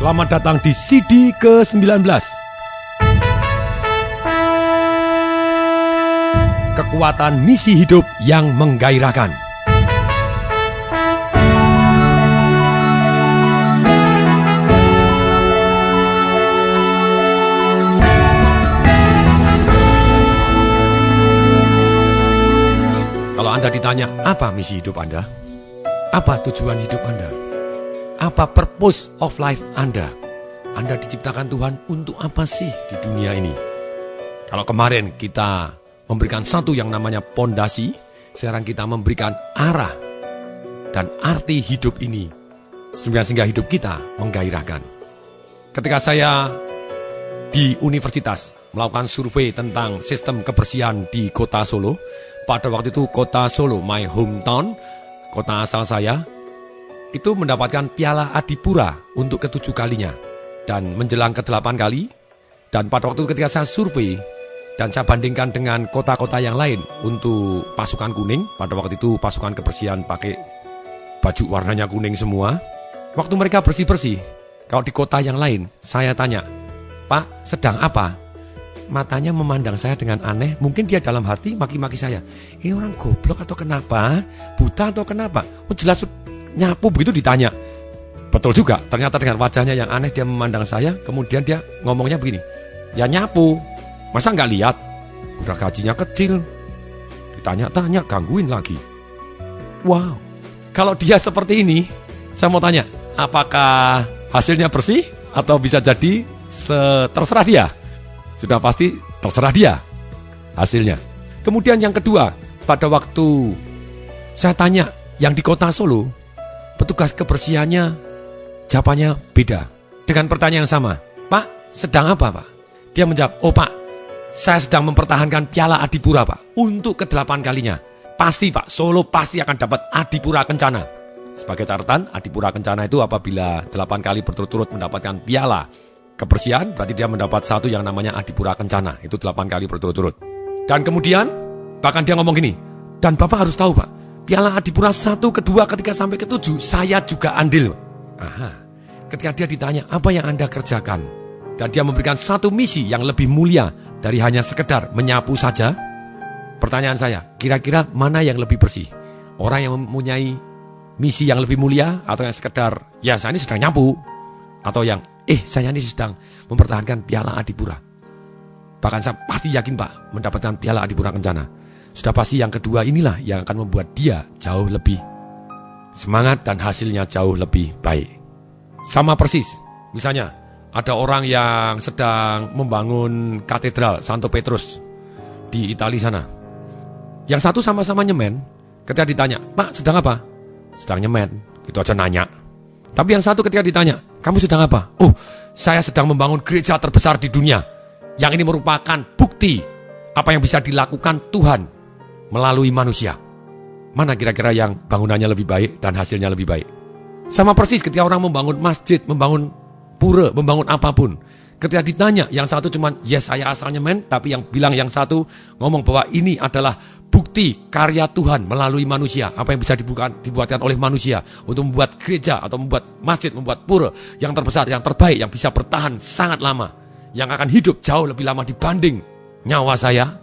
Selamat datang di CD ke-19. Kekuatan misi hidup yang menggairahkan. Kalau Anda ditanya, apa misi hidup Anda? Apa tujuan hidup Anda? Apa purpose of life Anda? Anda diciptakan Tuhan untuk apa sih di dunia ini? Kalau kemarin kita memberikan satu yang namanya pondasi, sekarang kita memberikan arah dan arti hidup ini, sehingga hidup kita menggairahkan. Ketika saya di universitas melakukan survei tentang sistem kebersihan di kota Solo, pada waktu itu kota Solo, my hometown, kota asal saya, itu mendapatkan piala Adipura untuk ke-7 kalinya. Dan menjelang ke-8 kali, dan pada waktu ketika saya survei, dan saya bandingkan dengan kota-kota yang lain untuk pasukan kuning, pada waktu itu pasukan kebersihan pakai baju warnanya kuning semua. Waktu mereka bersih-bersih, kalau di kota yang lain, saya tanya, Pak, sedang apa? Matanya memandang saya dengan aneh, mungkin dia dalam hati maki-maki saya. Ini orang goblok atau kenapa? Buta atau kenapa? Oh jelas nyapu, begitu ditanya. Betul juga, ternyata dengan wajahnya yang aneh dia memandang saya, kemudian dia ngomongnya begini, ya nyapu, masa nggak lihat? Udah gajinya kecil, ditanya-tanya, gangguin lagi. Wow, kalau dia seperti ini, saya mau tanya, apakah hasilnya bersih atau bisa jadi terserah dia? Sudah pasti terserah dia hasilnya. Kemudian yang kedua, pada waktu saya tanya yang di kota Solo, petugas kebersihannya jawabannya beda. Dengan pertanyaan yang sama, Pak, sedang apa Pak? Dia menjawab, oh Pak, saya sedang mempertahankan piala Adipura Pak, untuk ke-8 kalinya. Pasti Pak, Solo pasti akan dapat Adipura Kencana. Sebagai catatan, Adipura Kencana itu apabila 8 kali berturut-turut mendapatkan piala kebersihan, berarti dia mendapat satu yang namanya Adipura Kencana. Itu 8 kali berturut-turut. Dan kemudian, bahkan dia ngomong gini, dan Bapak harus tahu Pak, piala Adipura 1, kedua, ketiga, sampai ke-7, saya juga andil. Aha. Ketika dia ditanya, apa yang Anda kerjakan? Dan dia memberikan satu misi yang lebih mulia dari hanya sekedar menyapu saja. Pertanyaan saya, kira-kira mana yang lebih bersih? Orang yang mempunyai misi yang lebih mulia, atau yang sekedar, ya saya ini sedang nyapu? Atau yang, saya ini sedang mempertahankan piala Adipura. Bahkan saya pasti yakin Pak, mendapatkan piala Adipura Kencana. Sudah pasti yang kedua inilah yang akan membuat dia jauh lebih semangat dan hasilnya jauh lebih baik. Sama persis, misalnya ada orang yang sedang membangun katedral Santo Petrus di Italia sana. Yang satu sama-sama nyemen, ketika ditanya, Pak sedang apa? Sedang nyemen, itu aja nanya. Tapi yang satu ketika ditanya, kamu sedang apa? Oh, saya sedang membangun gereja terbesar di dunia. Yang ini merupakan bukti apa yang bisa dilakukan Tuhan melalui manusia. Mana kira-kira yang bangunannya lebih baik dan hasilnya lebih baik? Sama persis ketika orang membangun masjid, membangun pura, membangun apapun. Ketika ditanya, yang satu cuman, yes saya asalnya men, tapi yang bilang yang satu ngomong bahwa ini adalah bukti karya Tuhan melalui manusia. Apa yang bisa dibuatkan oleh manusia untuk membuat gereja atau membuat masjid, membuat pura yang terbesar, yang terbaik, yang bisa bertahan sangat lama. Yang akan hidup jauh lebih lama dibanding nyawa saya.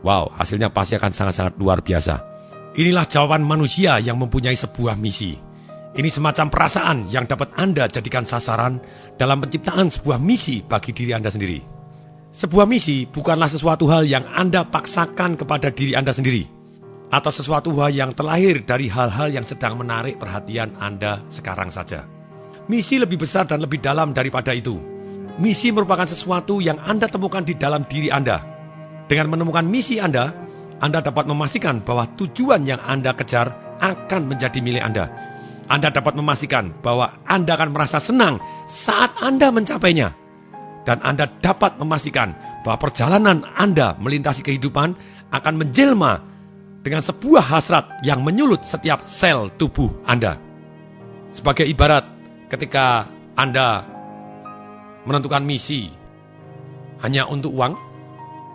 Wow, hasilnya pasti akan sangat-sangat luar biasa. Inilah jawaban manusia yang mempunyai sebuah misi. Ini semacam perasaan yang dapat Anda jadikan sasaran dalam penciptaan sebuah misi bagi diri Anda sendiri. Sebuah misi bukanlah sesuatu hal yang Anda paksakan kepada diri Anda sendiri, atau sesuatu hal yang terlahir dari hal-hal yang sedang menarik perhatian Anda sekarang saja. Misi lebih besar dan lebih dalam daripada itu. Misi merupakan sesuatu yang Anda temukan di dalam diri Anda. Dengan menemukan misi Anda dapat memastikan bahwa tujuan yang Anda kejar akan menjadi milik Anda. Anda dapat memastikan bahwa Anda akan merasa senang saat Anda mencapainya. Dan Anda dapat memastikan bahwa perjalanan Anda melintasi kehidupan akan menjelma dengan sebuah hasrat yang menyulut setiap sel tubuh Anda. Sebagai ibarat ketika Anda menentukan misi hanya untuk uang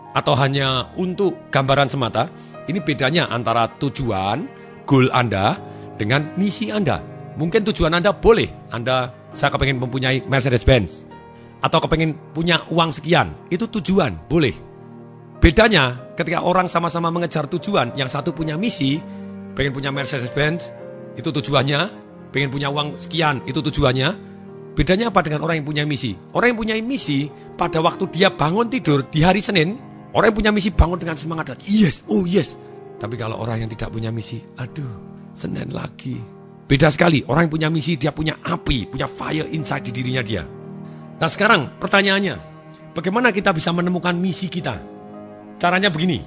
atau hanya untuk gambaran semata, ini bedanya antara tujuan, goal Anda dengan misi Anda. Mungkin tujuan Anda boleh Anda saya kepengen mempunyai Mercedes-Benz, atau kepengen punya uang sekian, itu tujuan, boleh. Bedanya ketika orang sama-sama mengejar tujuan, yang satu punya misi, pengen punya Mercedes-Benz, itu tujuannya, pengen punya uang sekian, itu tujuannya. Bedanya apa dengan orang yang punya misi? Orang yang punya misi, pada waktu dia bangun tidur di hari Senin, orang yang punya misi bangun dengan semangat dan yes, oh yes. Tapi kalau orang yang tidak punya misi, aduh, Senin lagi. Beda sekali, orang yang punya misi, dia punya api, punya fire inside di dirinya dia. Nah sekarang pertanyaannya, bagaimana kita bisa menemukan misi kita? Caranya begini,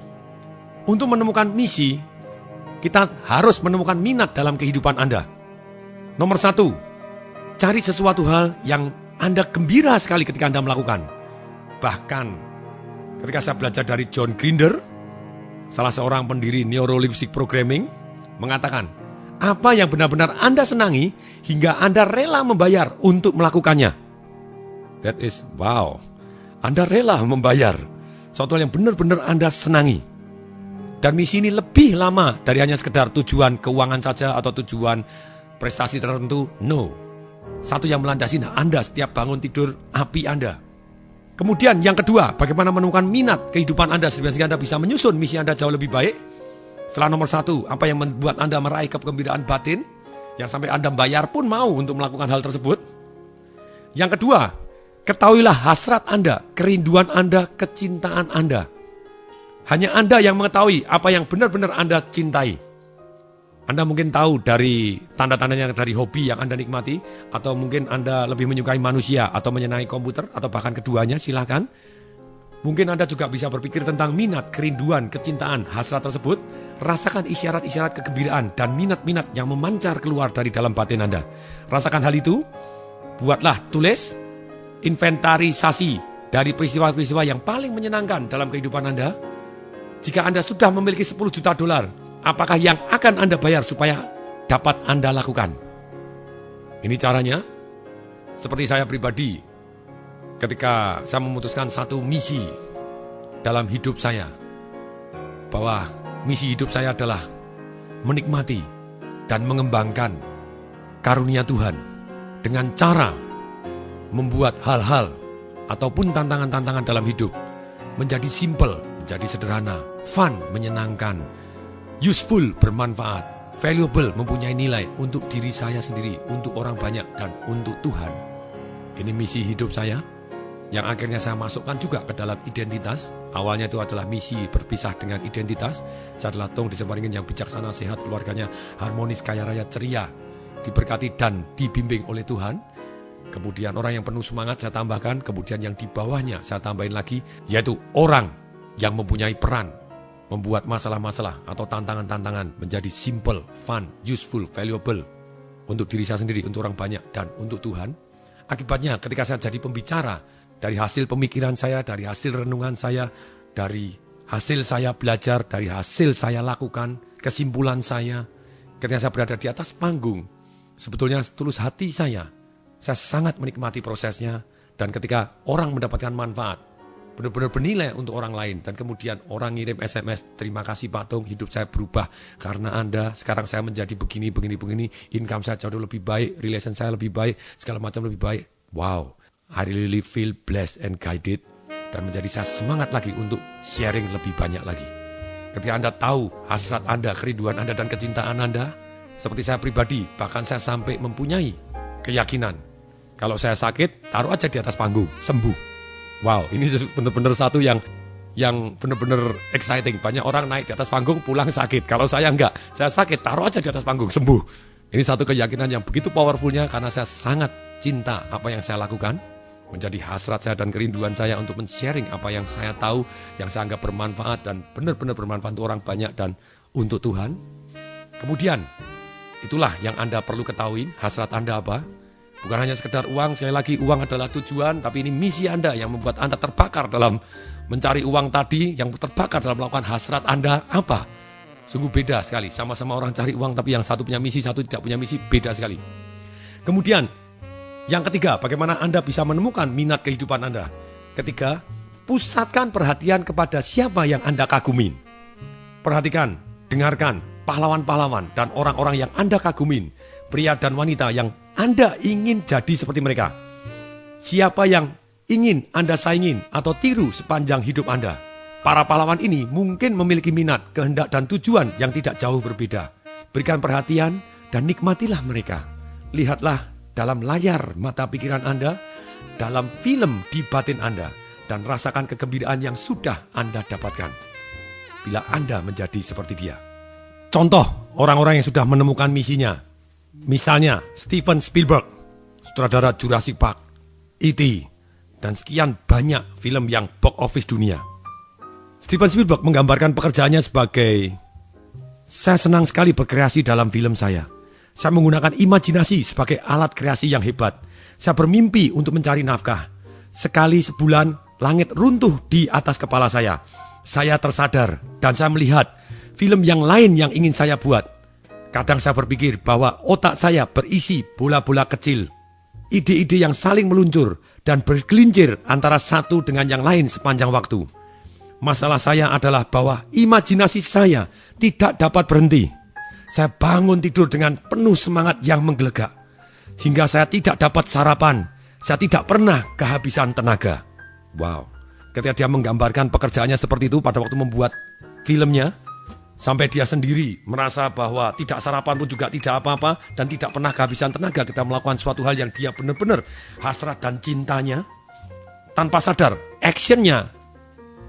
untuk menemukan misi, kita harus menemukan minat dalam kehidupan Anda. Nomor 1, cari sesuatu hal yang Anda gembira sekali ketika Anda melakukan. Bahkan ketika saya belajar dari John Grinder, salah seorang pendiri Neuro-Linguistic Programming, mengatakan, apa yang benar-benar Anda senangi hingga Anda rela membayar untuk melakukannya. That is wow. Anda rela membayar suatu hal yang benar-benar Anda senangi. Dan misi ini lebih lama dari hanya sekedar tujuan keuangan saja atau tujuan prestasi tertentu. No. Satu yang melandasi Anda setiap bangun tidur, api Anda. Kemudian yang kedua, bagaimana menemukan minat kehidupan Anda sehingga Anda bisa menyusun misi Anda jauh lebih baik. Setelah nomor 1, apa yang membuat Anda meraih kegembiraan batin, yang sampai Anda bayar pun mau untuk melakukan hal tersebut. Yang kedua, ketahuilah hasrat Anda, kerinduan Anda, kecintaan Anda. Hanya Anda yang mengetahui apa yang benar-benar Anda cintai. Anda mungkin tahu dari tanda-tandanya dari hobi yang Anda nikmati, atau mungkin Anda lebih menyukai manusia atau menyenangi komputer, atau bahkan keduanya, silakan. Mungkin Anda juga bisa berpikir tentang minat, kerinduan, kecintaan, hasrat tersebut. Rasakan isyarat-isyarat kegembiraan dan minat-minat yang memancar keluar dari dalam batin Anda. Rasakan hal itu, buatlah, tulis, inventarisasi dari peristiwa-peristiwa yang paling menyenangkan dalam kehidupan Anda. Jika Anda sudah memiliki 10 juta dolar, apakah yang akan Anda bayar supaya dapat Anda lakukan? Ini caranya. Seperti saya pribadi, ketika saya memutuskan satu misi dalam hidup saya, bahwa misi hidup saya adalah menikmati dan mengembangkan karunia Tuhan dengan cara membuat hal-hal ataupun tantangan-tantangan dalam hidup menjadi simple, menjadi sederhana, fun, menyenangkan, useful, bermanfaat, valuable, mempunyai nilai untuk diri saya sendiri, untuk orang banyak, dan untuk Tuhan. Ini misi hidup saya, yang akhirnya saya masukkan juga ke dalam identitas. Awalnya itu adalah misi berpisah dengan identitas. Saya adalah Tong Diseparingin yang bijaksana, sehat, keluarganya harmonis, kaya raya, ceria, diberkati dan dibimbing oleh Tuhan. Kemudian orang yang penuh semangat saya tambahkan. Kemudian yang di bawahnya saya tambahin lagi, yaitu orang yang mempunyai peran membuat masalah-masalah atau tantangan-tantangan menjadi simple, fun, useful, valuable untuk diri saya sendiri, untuk orang banyak, dan untuk Tuhan. Akibatnya ketika saya jadi pembicara, dari hasil pemikiran saya, dari hasil renungan saya, dari hasil saya belajar, dari hasil saya lakukan, kesimpulan saya, ketika saya berada di atas panggung, sebetulnya tulus hati saya sangat menikmati prosesnya, dan ketika orang mendapatkan manfaat, benar-benar bernilai untuk orang lain, dan kemudian orang ngirim SMS, terima kasih Pak Tung, hidup saya berubah karena Anda, sekarang saya menjadi begini, income saya jauh lebih baik, relation saya lebih baik, segala macam lebih baik. Wow, I really feel blessed and guided, dan menjadi saya semangat lagi untuk sharing lebih banyak lagi. Ketika Anda tahu hasrat Anda, kerinduan Anda, dan kecintaan Anda, seperti saya pribadi, bahkan saya sampai mempunyai keyakinan, kalau saya sakit, taruh aja di atas panggung, sembuh. Wow, ini benar-benar satu yang benar-benar exciting. Banyak orang naik di atas panggung, pulang sakit. Kalau saya enggak, saya sakit, taruh aja di atas panggung, sembuh. Ini satu keyakinan yang begitu powerfulnya, karena saya sangat cinta apa yang saya lakukan. Menjadi hasrat saya dan kerinduan saya untuk men-sharing apa yang saya tahu, yang saya anggap bermanfaat dan benar-benar bermanfaat untuk orang banyak dan untuk Tuhan. Kemudian, itulah yang Anda perlu ketahui, hasrat Anda apa? Bukan hanya sekedar uang, sekali lagi uang adalah tujuan, tapi ini misi Anda yang membuat Anda terbakar dalam mencari uang tadi, yang terbakar dalam melakukan hasrat Anda apa? Sungguh beda sekali, sama-sama orang cari uang, tapi yang satu punya misi, satu tidak punya misi, beda sekali. Kemudian, yang ketiga, bagaimana Anda bisa menemukan minat kehidupan Anda? Ketiga, pusatkan perhatian kepada siapa yang Anda kagumin. Perhatikan, dengarkan pahlawan-pahlawan dan orang-orang yang Anda kagumin, pria dan wanita yang Anda ingin jadi seperti mereka? Siapa yang ingin Anda saingin atau tiru sepanjang hidup Anda? Para pahlawan ini mungkin memiliki minat, kehendak, dan tujuan yang tidak jauh berbeda. Berikan perhatian dan nikmatilah mereka. Lihatlah dalam layar mata pikiran Anda, dalam film di batin Anda, dan rasakan kegembiraan yang sudah Anda dapatkan bila Anda menjadi seperti dia. Contoh orang-orang yang sudah menemukan misinya. Misalnya Steven Spielberg, sutradara Jurassic Park, E.T., dan sekian banyak film yang box office dunia. Steven Spielberg menggambarkan pekerjaannya sebagai, saya senang sekali berkreasi dalam film saya. Saya menggunakan imajinasi sebagai alat kreasi yang hebat. Saya bermimpi untuk mencari nafkah. Sekali sebulan langit runtuh di atas kepala saya. Saya tersadar dan saya melihat film yang lain yang ingin saya buat. Kadang saya berpikir bahwa otak saya berisi bola-bola kecil. Ide-ide yang saling meluncur dan bergelincir antara satu dengan yang lain sepanjang waktu. Masalah saya adalah bahwa imajinasi saya tidak dapat berhenti. Saya bangun tidur dengan penuh semangat yang menggelegak. Hingga saya tidak dapat sarapan. Saya tidak pernah kehabisan tenaga. Wow. Ketika dia menggambarkan pekerjaannya seperti itu pada waktu membuat filmnya, sampai dia sendiri merasa bahwa tidak sarapan pun juga tidak apa-apa dan tidak pernah kehabisan tenaga ketika melakukan suatu hal yang dia benar-benar hasrat dan cintanya. Tanpa sadar, actionnya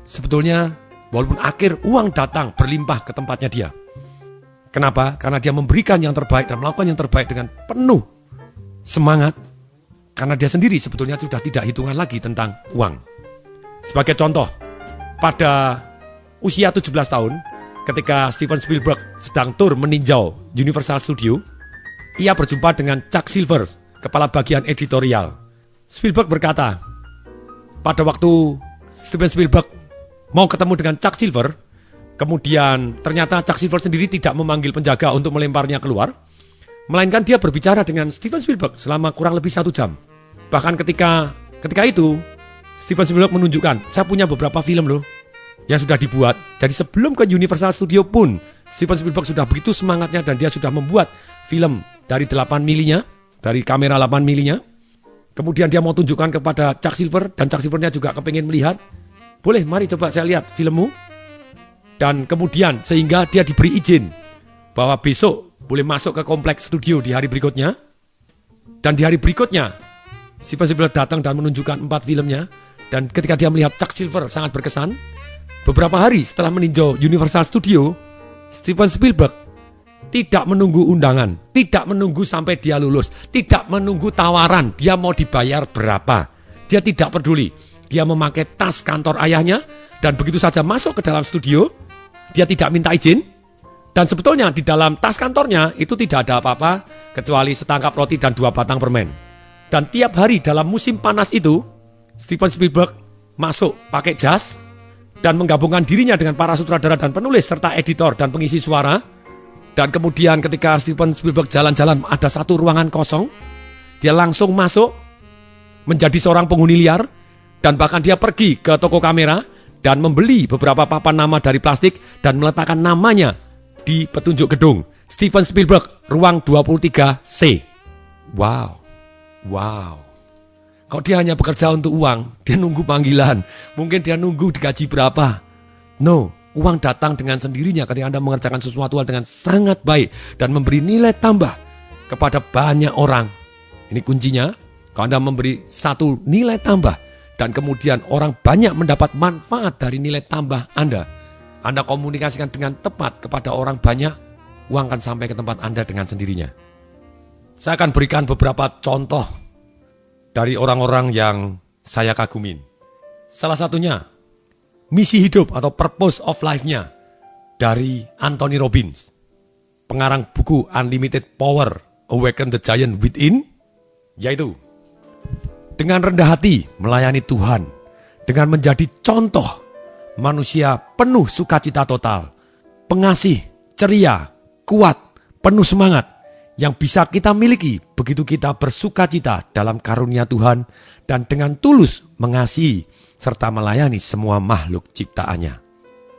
sebetulnya walaupun akhir uang datang berlimpah ke tempatnya dia. Kenapa? Karena dia memberikan yang terbaik dan melakukan yang terbaik dengan penuh semangat. Karena dia sendiri sebetulnya sudah tidak hitungan lagi tentang uang. Sebagai contoh, pada usia 17 tahun, ketika Steven Spielberg sedang tur meninjau Universal Studio, ia berjumpa dengan Chuck Silver, kepala bagian editorial. Spielberg berkata, pada waktu Steven Spielberg mau ketemu dengan Chuck Silver, kemudian ternyata Chuck Silver sendiri tidak memanggil penjaga untuk melemparnya keluar, melainkan dia berbicara dengan Steven Spielberg selama kurang lebih 1 jam. Bahkan ketika itu, Steven Spielberg menunjukkan, saya punya beberapa film loh yang sudah dibuat. Jadi sebelum ke Universal Studio pun, Steven Spielberg sudah begitu semangatnya dan dia sudah membuat film dari 8 milinya, dari kamera 8 milinya. Kemudian dia mau tunjukkan kepada Chuck Silver dan Chuck Silvernya juga kepengen melihat. Boleh, mari coba saya lihat filmmu. Dan kemudian sehingga dia diberi izin bahwa besok boleh masuk ke kompleks studio di hari berikutnya. Dan di hari berikutnya, Steven Spielberg datang dan menunjukkan 4 filmnya. Dan ketika dia melihat Chuck Silver sangat berkesan. Beberapa hari setelah meninjau Universal Studio, Steven Spielberg tidak menunggu undangan, tidak menunggu sampai dia lulus, tidak menunggu tawaran, dia mau dibayar berapa. Dia tidak peduli. Dia memakai tas kantor ayahnya dan begitu saja masuk ke dalam studio, dia tidak minta izin. Dan sebetulnya di dalam tas kantornya itu tidak ada apa-apa kecuali setangkap roti dan 2 batang permen. Dan tiap hari dalam musim panas itu, Steven Spielberg masuk pakai jas dan menggabungkan dirinya dengan para sutradara dan penulis serta editor dan pengisi suara. Dan kemudian ketika Steven Spielberg jalan-jalan ada satu ruangan kosong, dia langsung masuk menjadi seorang penghuni liar dan bahkan dia pergi ke toko kamera dan membeli beberapa papan nama dari plastik dan meletakkan namanya di petunjuk gedung Steven Spielberg ruang 23C. Wow. Kok dia hanya bekerja untuk uang? Dia nunggu panggilan. Mungkin dia nunggu digaji berapa. No, uang datang dengan sendirinya ketika Anda mengerjakan sesuatu dengan sangat baik dan memberi nilai tambah kepada banyak orang. Ini kuncinya. Kalau Anda memberi satu nilai tambah dan kemudian orang banyak mendapat manfaat dari nilai tambah Anda komunikasikan dengan tepat kepada orang banyak, uang akan sampai ke tempat Anda dengan sendirinya. Saya akan berikan beberapa contoh dari orang-orang yang saya kagumin. Salah satunya, misi hidup atau purpose of life-nya dari Anthony Robbins. Pengarang buku Unlimited Power, Awaken the Giant Within, yaitu dengan rendah hati melayani Tuhan, dengan menjadi contoh manusia penuh sukacita total, pengasih, ceria, kuat, penuh semangat, yang bisa kita miliki begitu kita bersukacita dalam karunia Tuhan dan dengan tulus mengasihi serta melayani semua makhluk ciptaannya.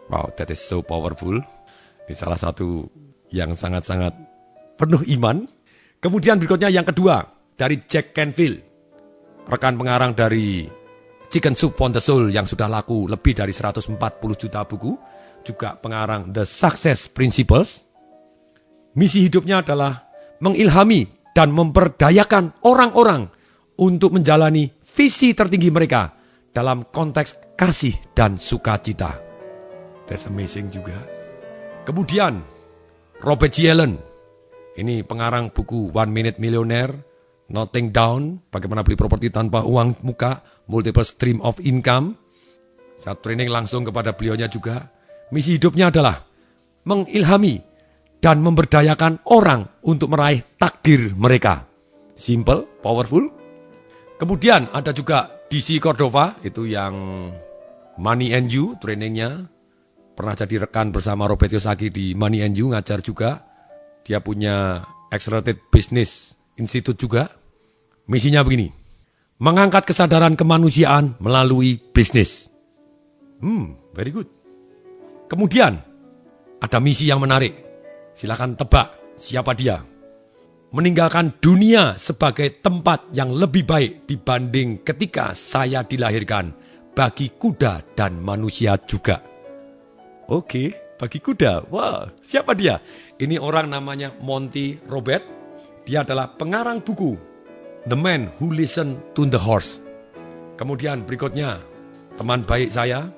Wow, that is so powerful. Ini salah satu yang sangat-sangat penuh iman. Kemudian berikutnya yang kedua, dari Jack Canfield, rekan pengarang dari Chicken Soup for the Soul yang sudah laku lebih dari 140 juta buku, juga pengarang The Success Principles. Misi hidupnya adalah mengilhami dan memperdayakan orang-orang untuk menjalani visi tertinggi mereka dalam konteks kasih dan sukacita. That's amazing juga. Kemudian Robert G. Allen, ini pengarang buku One Minute Millionaire, Nothing Down, bagaimana beli properti tanpa uang muka, Multiple Stream of Income. Saya training langsung kepada beliaunya juga. Misi hidupnya adalah mengilhami dan memberdayakan orang untuk meraih takdir mereka. Simple, powerful. Kemudian ada juga DC Cordova, itu yang Money and You trainingnya. Pernah jadi rekan bersama Robert Kiyosaki di Money and You, ngajar juga. Dia punya Accelerated Business Institute juga. Misinya begini, mengangkat kesadaran kemanusiaan melalui bisnis. Very good. Kemudian ada misi yang menarik. Silakan tebak siapa dia. Meninggalkan dunia sebagai tempat yang lebih baik dibanding ketika saya dilahirkan bagi kuda dan manusia juga. Oke, bagi kuda. Wah, siapa dia? Ini orang namanya Monty Robert. Dia adalah pengarang buku The Man Who Listened to the Horse. Kemudian berikutnya, teman baik saya,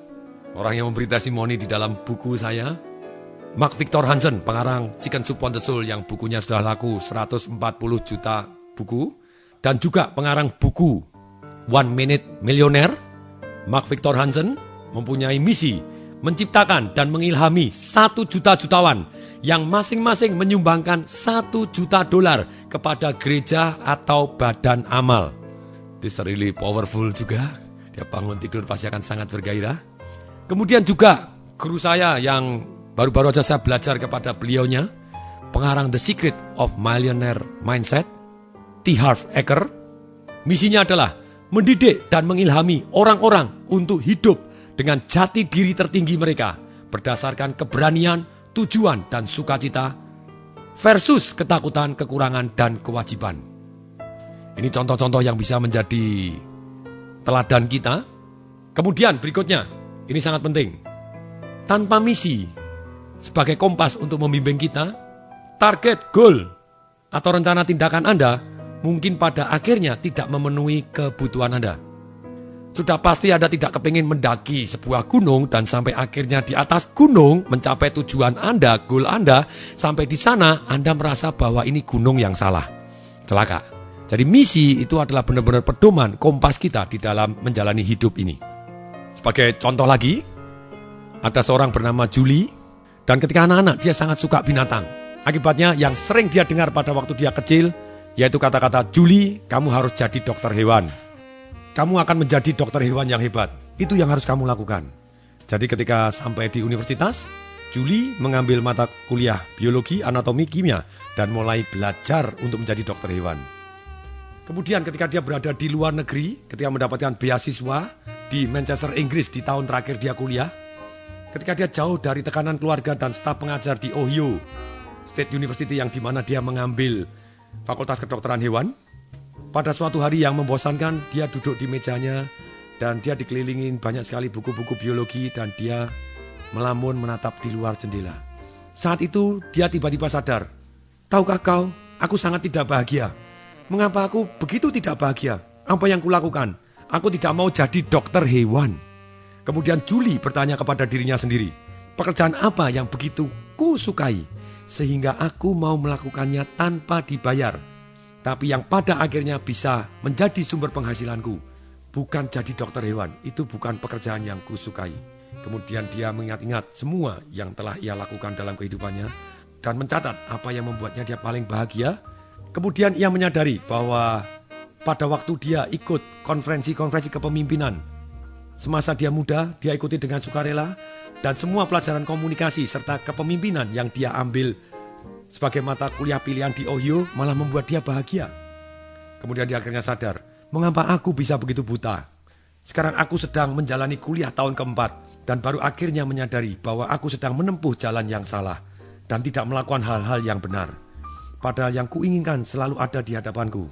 orang yang memberi testimoni di dalam buku saya, Mark Victor Hansen, pengarang Chicken Soup for the Soul yang bukunya sudah laku 140 juta buku. Dan juga pengarang buku One Minute Millionaire. Mark Victor Hansen mempunyai misi menciptakan dan mengilhami 1 juta jutawan yang masing-masing menyumbangkan $1 juta kepada gereja atau badan amal. This really powerful juga. Dia bangun tidur pasti akan sangat bergairah. Kemudian juga guru saya yang baru-baru aja saya belajar kepada beliaunya, pengarang The Secret of Millionaire Mindset, T. Harv Eker. Misinya adalah mendidik dan mengilhami orang-orang untuk hidup dengan jati diri tertinggi mereka berdasarkan keberanian, tujuan, dan sukacita versus ketakutan, kekurangan, dan kewajiban. Ini contoh-contoh yang bisa menjadi teladan kita. Kemudian berikutnya, ini sangat penting. Tanpa misi sebagai kompas untuk membimbing kita, target, goal, atau rencana tindakan Anda mungkin pada akhirnya tidak memenuhi kebutuhan Anda. Sudah pasti Anda tidak kepingin mendaki sebuah gunung dan sampai akhirnya di atas gunung mencapai tujuan Anda, goal Anda, sampai di sana Anda merasa bahwa ini gunung yang salah. Celaka. Jadi misi itu adalah benar-benar pedoman kompas kita di dalam menjalani hidup ini. Sebagai contoh lagi, ada seorang bernama Julie. Dan ketika anak-anak dia sangat suka binatang. Akibatnya yang sering dia dengar pada waktu dia kecil, yaitu kata-kata, Julie, kamu harus jadi dokter hewan. Kamu akan menjadi dokter hewan yang hebat. Itu yang harus kamu lakukan. Jadi ketika sampai di universitas, Julie mengambil mata kuliah biologi, anatomi, kimia, dan mulai belajar untuk menjadi dokter hewan. Kemudian ketika dia berada di luar negeri, ketika mendapatkan beasiswa di Manchester, Inggris di tahun terakhir dia kuliah, ketika dia jauh dari tekanan keluarga dan staf pengajar di Ohio State University yang dimana dia mengambil fakultas kedokteran hewan, pada suatu hari yang membosankan dia duduk di mejanya dan dia dikelilingin banyak sekali buku-buku biologi dan dia melamun menatap di luar jendela. Saat itu dia tiba-tiba sadar, tahukah kau, aku sangat tidak bahagia. Mengapa aku begitu tidak bahagia? Apa yang kulakukan? Aku tidak mau jadi dokter hewan. Kemudian Julie bertanya kepada dirinya sendiri, pekerjaan apa yang begitu ku sukai, sehingga aku mau melakukannya tanpa dibayar, tapi yang pada akhirnya bisa menjadi sumber penghasilanku. Bukan jadi dokter hewan, itu bukan pekerjaan yang ku sukai. Kemudian dia mengingat-ingat semua yang telah ia lakukan dalam kehidupannya, dan mencatat apa yang membuatnya dia paling bahagia. Kemudian ia menyadari bahwa pada waktu dia ikut konferensi-konferensi kepemimpinan, semasa dia muda, dia ikuti dengan sukarela, dan semua pelajaran komunikasi serta kepemimpinan yang dia ambil sebagai mata kuliah pilihan di Ohio malah membuat dia bahagia. Kemudian dia akhirnya sadar, mengapa aku bisa begitu buta? Sekarang aku sedang menjalani kuliah tahun keempat, dan baru akhirnya menyadari bahwa aku sedang menempuh jalan yang salah, dan tidak melakukan hal-hal yang benar. Padahal yang kuinginkan selalu ada di hadapanku.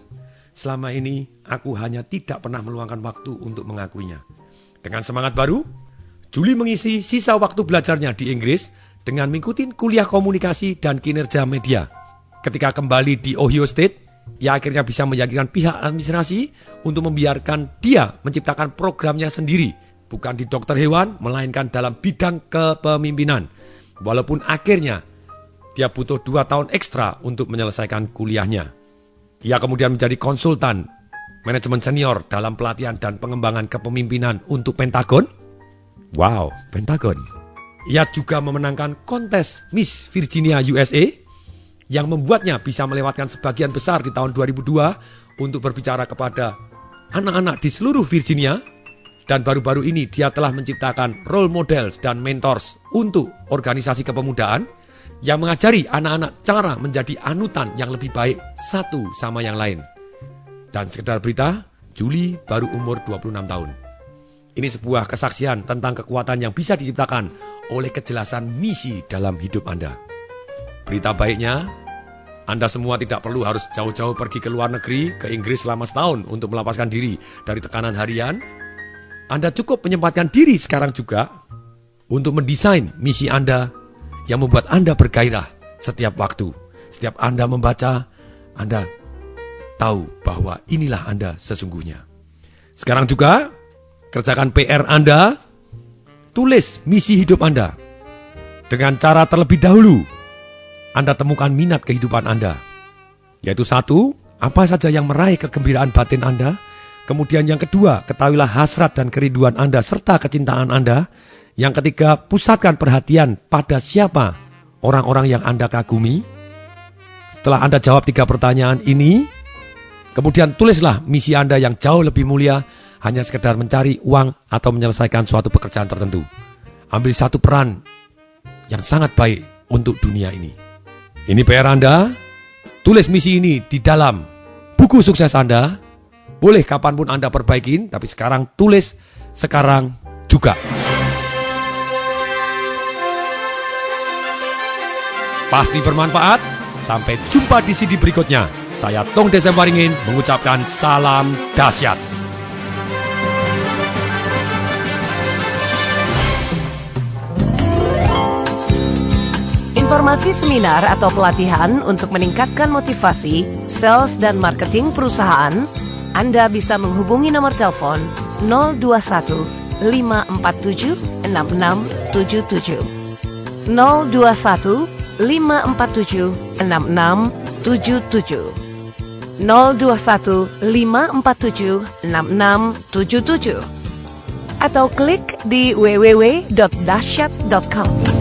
selama ini aku hanya tidak pernah meluangkan waktu untuk mengakuinya. Dengan semangat baru, Julie mengisi sisa waktu belajarnya di Inggris dengan mengikuti kuliah komunikasi dan kinerja media. Ketika kembali di Ohio State, ia akhirnya bisa meyakinkan pihak administrasi untuk membiarkan dia menciptakan programnya sendiri, bukan di dokter hewan, melainkan dalam bidang kepemimpinan. Walaupun akhirnya dia butuh 2 tahun ekstra untuk menyelesaikan kuliahnya. Ia kemudian menjadi konsultan manajemen senior dalam pelatihan dan pengembangan kepemimpinan untuk Pentagon. Wow, Pentagon. Ia juga memenangkan kontes Miss Virginia USA yang membuatnya bisa melewatkan sebagian besar di tahun 2002 untuk berbicara kepada anak-anak di seluruh Virginia. Dan baru-baru ini dia telah menciptakan role models dan mentors untuk organisasi kepemudaan yang mengajari anak-anak cara menjadi anutan yang lebih baik satu sama yang lain. Dan sekedar berita, Julie baru umur 26 tahun. Ini sebuah kesaksian tentang kekuatan yang bisa diciptakan oleh kejelasan misi dalam hidup Anda. Berita baiknya, Anda semua tidak perlu harus jauh-jauh pergi ke luar negeri, ke Inggris selama setahun untuk melepaskan diri dari tekanan harian. Anda cukup menyempatkan diri sekarang juga untuk mendesain misi Anda yang membuat Anda bergairah setiap waktu. Setiap Anda membaca, Anda tahu bahwa inilah Anda sesungguhnya. Sekarang juga, kerjakan PR Anda, tulis misi hidup Anda. Dengan cara terlebih dahulu, Anda temukan minat kehidupan Anda. Yaitu 1, apa saja yang meraih kegembiraan batin Anda. Kemudian yang kedua, ketahuilah hasrat dan kerinduan Anda serta kecintaan Anda. Yang ketiga, pusatkan perhatian pada siapa orang-orang yang Anda kagumi. Setelah Anda jawab 3 pertanyaan ini, kemudian tulislah misi Anda yang jauh lebih mulia, hanya sekedar mencari uang atau menyelesaikan suatu pekerjaan tertentu. Ambil satu peran yang sangat baik untuk dunia ini. Ini PR Anda, tulis misi ini di dalam buku sukses Anda. Boleh kapanpun Anda perbaikin, tapi sekarang tulis sekarang juga. Pasti bermanfaat. Sampai jumpa di CD berikutnya. Saya Tong Desem Waringin mengucapkan salam dahsyat. Informasi seminar atau pelatihan untuk meningkatkan motivasi, sales dan marketing perusahaan, Anda bisa menghubungi nomor telepon 021 547 6677. 021 547 6677. 021 547 6677. Atau klik di www.dahsyat.com.